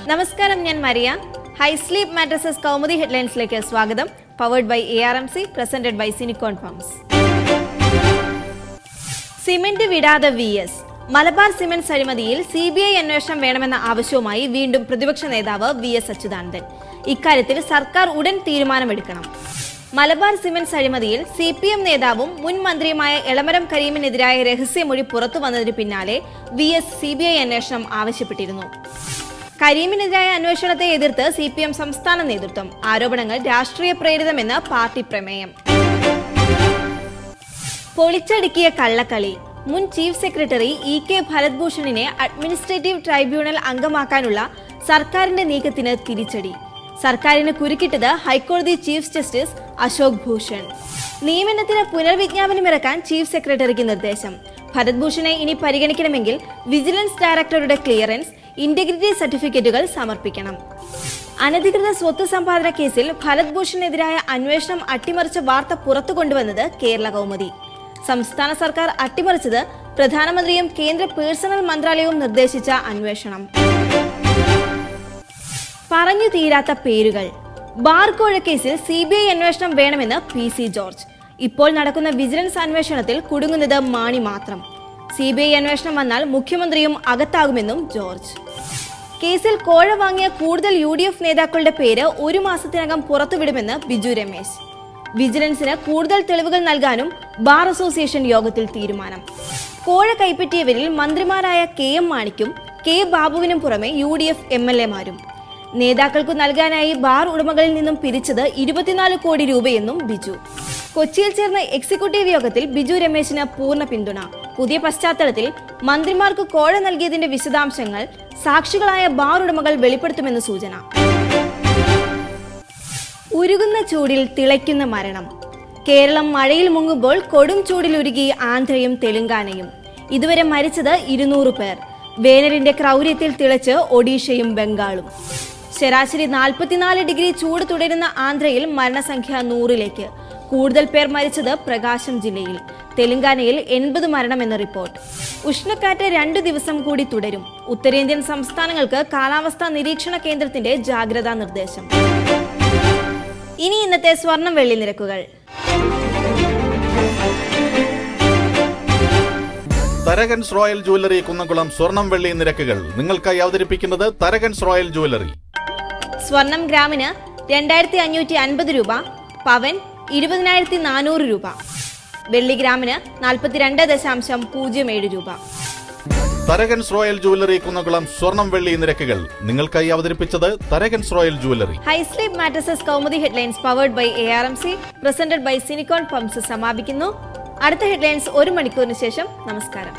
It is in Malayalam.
നമസ്കാരം, ഞാൻ മരിയ. ഹൈ സ്ലീപ്പ് മാട്രസസ് കൗമുദി ഹെഡ്ലൈൻസിലേക്ക് സ്വാഗതം. Powered by ARMC, presented by സിനിക്കോൺ പംപ്സ്. സിമന്റ് വിടാതെ VS. മലബാർ സിമന്റ് അഴിമതിയിൽ CBI അന്വേഷണം വേണമെന്ന ആവശ്യവുമായി വീണ്ടും പ്രതിപക്ഷ നേതാവ് VS അച്യുതാനന്ദൻ. ഇക്കാര്യത്തിൽ സർക്കാർ ഉടൻ തീരുമാനമെടുക്കണം. മലബാർ സിമന്റ് അഴിമതിയിൽ CPM നേതാവും മുൻ മന്ത്രിയുമായ എളമരം കരീമിനെതിരായ രഹസ്യമൊഴി പുറത്തു വന്നതിന് പിന്നാലെ VS CBI അന്വേഷണം ആവശ്യപ്പെട്ടിരുന്നു. കരീമിനെതിരായ അന്വേഷണത്തെ എതിർത്ത് CPM സംസ്ഥാന നേതൃത്വം. ആരോപണങ്ങൾ രാഷ്ട്രീയ പ്രേരിതമെന്ന് പാർട്ടി പ്രമേയം. പൊളിച്ചടുക്കിയ കള്ളക്കളി. മുൻ ചീഫ് സെക്രട്ടറി EK ഭരത്ഭൂഷണിനെ അഡ്മിനിസ്ട്രേറ്റീവ് ട്രൈബ്യൂണൽ അംഗമാക്കാനുള്ള സർക്കാരിന്റെ നീക്കത്തിന് തിരിച്ചടി. സർക്കാരിന് കുരുക്കിട്ടത് ഹൈക്കോടതി ചീഫ് ജസ്റ്റിസ് അശോക് ഭൂഷൺ. നിയമനത്തിന് പുനർവിജ്ഞാപനമിറക്കാൻ ചീഫ് സെക്രട്ടറിക്ക് നിർദ്ദേശം. ഭരത്ഭൂഷണെ ഇനി പരിഗണിക്കണമെങ്കിൽ വിജിലൻസ് ഡയറക്ടറുടെ ക്ലിയറൻസ്, ഇന്റഗ്രിറ്റി സർട്ടിഫിക്കറ്റുകൾ സമർപ്പിക്കണം. അനധികൃത സ്വത്ത് സമ്പാദന കേസിൽ ഭരത്ഭൂഷണെതിരായ അന്വേഷണം അട്ടിമറിച്ച വാർത്ത പുറത്തു കൊണ്ടുവന്നത് കേരള കൗമുദി. സംസ്ഥാന സർക്കാർ അട്ടിമറിച്ചത് പ്രധാനമന്ത്രിയും കേന്ദ്ര പേഴ്സണൽ മന്ത്രാലയവും നിർദ്ദേശിച്ച അന്വേഷണം. പറഞ്ഞു തീരാത്ത പേരുകൾ. ബാർ കോഴ കേസിൽ CBI അന്വേഷണം വേണമെന്ന് PC ജോർജ്. ഇപ്പോൾ നടക്കുന്ന വിജിലൻസ് അന്വേഷണത്തിൽ കുടുങ്ങുന്നത് മാണി മാത്രം. CBI അന്വേഷണം വന്നാൽ മുഖ്യമന്ത്രിയും അകത്താകുമെന്നും ജോർജ്. കേസിൽ കോഴ വാങ്ങിയ കൂടുതൽ UDF നേതാക്കളുടെ പേര് 1 മാസത്തിനകം പുറത്തുവിടുമെന്ന് ബിജു രമേശ്. വിജിലൻസിന് കൂടുതൽ തെളിവുകൾ നൽകാനും ബാർ അസോസിയേഷൻ യോഗത്തിൽ തീരുമാനം. കോഴ കൈപ്പറ്റിയവരിൽ മന്ത്രിമാരായ KM മാണിക്കും K ബാബുവിനും പുറമെ UDF MLA മാരും. നേതാക്കൾക്കു നൽകാനായി ബാർ ഉടമകളിൽ നിന്നും പിരിച്ചത് 24 കോടി രൂപയെന്നും ബിജു. കൊച്ചിയിൽ ചേർന്ന എക്സിക്യൂട്ടീവ് യോഗത്തിൽ ബിജു രമേശിന് പൂർണ്ണ പിന്തുണ. പുതിയ പശ്ചാത്തലത്തിൽ മന്ത്രിമാർക്ക് കോഴ നൽകിയതിന്റെ വിശദാംശങ്ങൾ സാക്ഷികളായ ബാർ ഉടമകൾ വെളിപ്പെടുത്തുമെന്ന് സൂചന. ഉരുകുന്ന ചൂടിൽ തിളയ്ക്കുന്ന മരണം. കേരളം മഴയിൽ മുങ്ങുമ്പോൾ കൊടും ചൂടിലുരുകി ആന്ധ്രയും തെലുങ്കാനയും. ഇതുവരെ മരിച്ചത് 200 പേർ. വേനലിന്റെ ക്രൗര്യത്തിൽ തിളച്ച് ഒഡീഷയും ബംഗാളും. ശരാശരി 44 ഡിഗ്രി ചൂട് തുടരുന്ന ആന്ധ്രയിൽ മരണസംഖ്യ 100ലേക്ക്. കൂടുതൽ പേർ മരിച്ചത് പ്രകാശം ജില്ലയിൽ. തെലുങ്കാനയിൽ 80 മരണമെന്ന റിപ്പോർട്ട്. ഉഷ്ണക്കാറ്റ് 2 ദിവസം കൂടി തുടരും. ഉത്തരേന്ത്യൻ സംസ്ഥാനങ്ങൾക്ക് കാലാവസ്ഥാ നിരീക്ഷണ കേന്ദ്രത്തിന്റെ ജാഗ്രതാ നിർദ്ദേശം. ഇനി ഇന്നത്തെ സ്വർണം വെള്ളി നിരക്കുകൾ. തരകൻസ് റോയൽ ജ്വല്ലറി കുന്നംകുളം സ്വർണം വെള്ളി നിരക്കുകൾ നിങ്ങൾക്കായി അവതരിപ്പിക്കുന്നത് തരകൻസ് റോയൽ ജ്വല്ലറി. സ്വർണം ഗ്രാമിന് 2550 രൂപ, പവൻ 20,400 രൂപ, വെള്ളി ഗ്രാമിന് 42.07 രൂപ. തരകൻസ് റോയൽ ജ്വല്ലറി കുന്നംകുളം സ്വർണം വെള്ളി നിരക്കുകൾ നിങ്ങൾക്കായി അവതരിപ്പിച്ചത് Tharakans royal jewellery. High sleep mattresses Kaumudi headlines powered by ARMC, presented by സിനിക്കോൺ പംപ്സ് സമാപിക്കുന്നു. അടുത്ത ഹെഡ്ലൈൻസ് 1 മണിക്കൂറിന് ശേഷം. നമസ്കാരം.